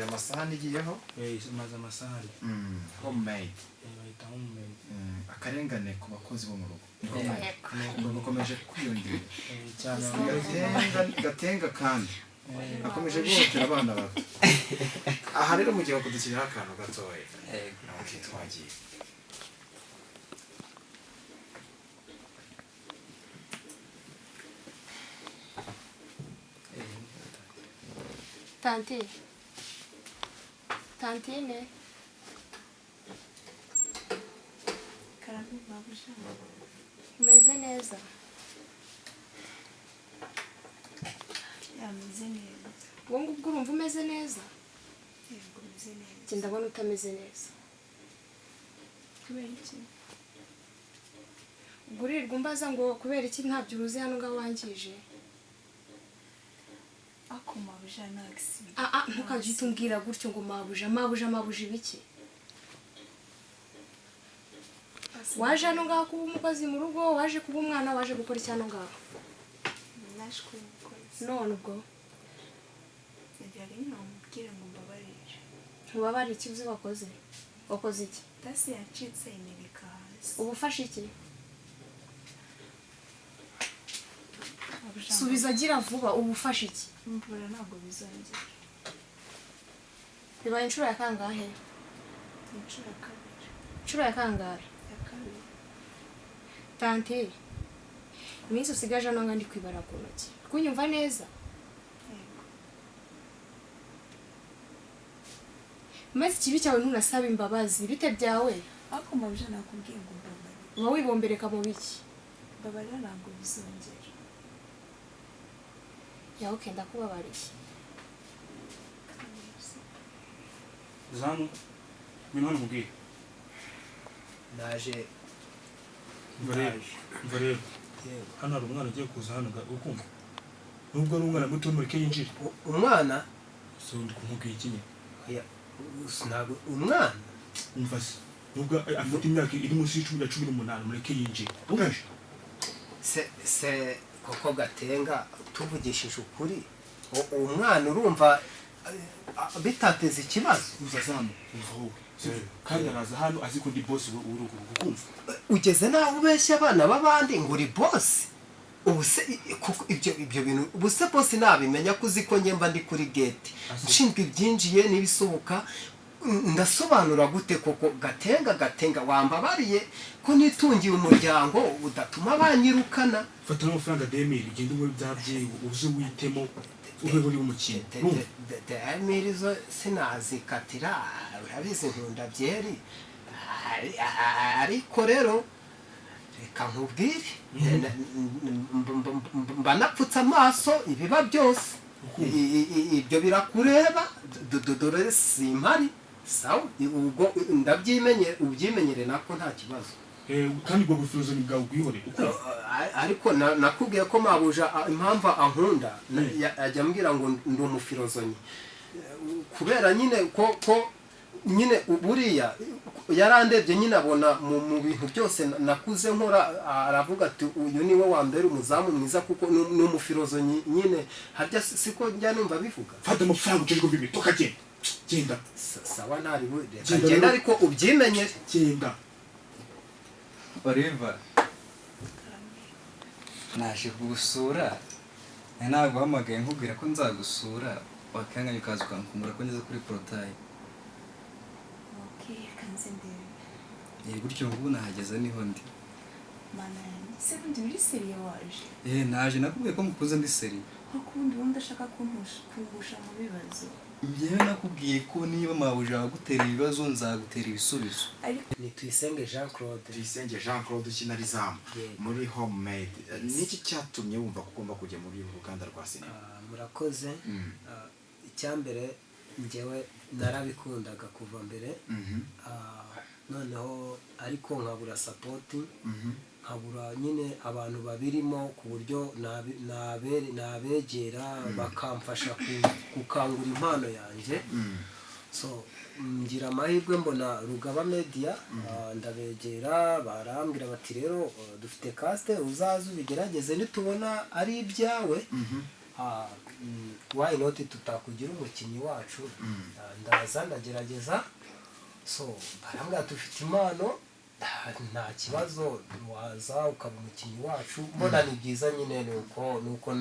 amasahani igiyeho maze amasahani homemade bayita homemade akarengane ku bakozi bo mu rugo bakomeje kwiyongera cyane gatenga kandi akomeje guhotera abana bato aha rero mu gihe kudushyiriraho akantu gatoya twagiye Tantine Karame babusha umeze neza yameze neza wowe ngubwo urumva umeze neza yego umeze neza njye ndabona utameze neza kubera iki ugurirwa umbaza ngo kubera iki ntabyo uruzi hano ngaho wangije ako mabusha nagisi ntukajye utumbwira gutyo ngo mabuja ibiki waje hano ngaho kuba umukozi mu rugo waje kuba umwana waje gukora iki hano ngaho naje kuba umukozi none ubwo nagira namubwira ngo mbabarire ntubabare iki uzi wakoze iki tasi yacitse imirika hasi ubu ufashe iki subiza agira vuba ubu ufashe iki mvura ntabwo bizongera bibaye inshuro ya kangahe inshuro ya kabiri inshuro ya kangahe ya kabiri tante iminsi usigaje hano ndi kwibara ku ntoki kunyumva neza yego maze ikibi cyawe ntunasaba imbabazi bite byawe ako mabusha nakubwiye ngo mbabarire uba wibombereka mu biki mbabarira ntabwo bizongera yawe ukenda kubabariye zanu bino mubwire naje mvareba hano hari umwana ugiye kuza hano ukumva nubwo ari umwana muto mureke yinjire umwana so ndi kumubwira ikinye ntabwo umwana umva se nubwo afite imyaka iri munsi y'18 mureke yinjire umesha se koko gatenga tuvugishije ukuri umwana urumva bitateza ikibazo uzazana uvuwe kandi araza hano azi ko ndi boss w'urugo ukumva ugeze naho ubeshya abana b'abandi ngo uri boss ubuse ibyo bintu ubuse boss nabimenya ko uzi ko njye mba ndi kuri gate nshinzwe ibyinjiye n'ibisohoka ndasobanura gute koko gatenga wambabariye ko nitungiye umuryango udatuma banyirukana fata n'amafaranga demiri genda umwe byabye uze witemo ube uri umukino demiri zo sinazikatira urabizi nkunda byeri ariko rero reka nkubwire mba napfutse amaso ibiba byose ibyo birakureba dore simpari sawa ubwo ubyimenyere nako nta kibazo kandi ubwo bufuruzoni bwawe ubwihore ariko nakubwiye ko mabuja impamvu ankunda ajya ambwira ngo ndi umufirozonyi kubera nyine ko nyine buriya yarandebye nyine abona mu bintu byose nakuze nkora aravuga ati uyu niwe wa mbere umuzamu mwiza kuko ni umufirozonyi nyine harya siko njya numva bivuga fata amafaranga ujejwe bibi tukagenda genda sawa ntari genda ariko ubyimenyere genda Oliva naje kugusura ntabwo uhamagaye nkubwira ko nzagusura wakanganya ukaza ukankumbura ko ngeze kuri porotayi kanze ndebe gutyo ngubu nahageze niho ndi mana yanjye se kundi uri seriye waje naje nakubwiye ko mukuze ndi seri kundi wundi udashaka kumpusha mu bibazo njyewe nakubwiye ko niba mabuja wagutera ibibazo nzagutera ibisubizo ni Tuyisenge Jean Claude ukina rizamu muri homemade niki cyatumye wumva ko ugomba kujya muri uru ruganda rwa sinema murakoze icyambere njyewe narabikundaga kuva mbere noneho ariko nkabura sapoti nkabura nyine abantu babirimo ku buryo nabegera bakamfasha gukangura impano yanjye so ngira amahirwe mbona Rugaba Media ndabegera barambwira bati rero dufite caste uzaze ubigerageze nitubona ari ibyawe why not tutakugira umukinnyi wacu ndaza ndagerageza so barambwira dufite impano nta kibazo waza ukaba umukinnyi wacu mbona ni byiza nyine nuko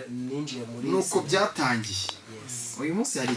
ninjiye muri nuko byatangiye uyu munsi hari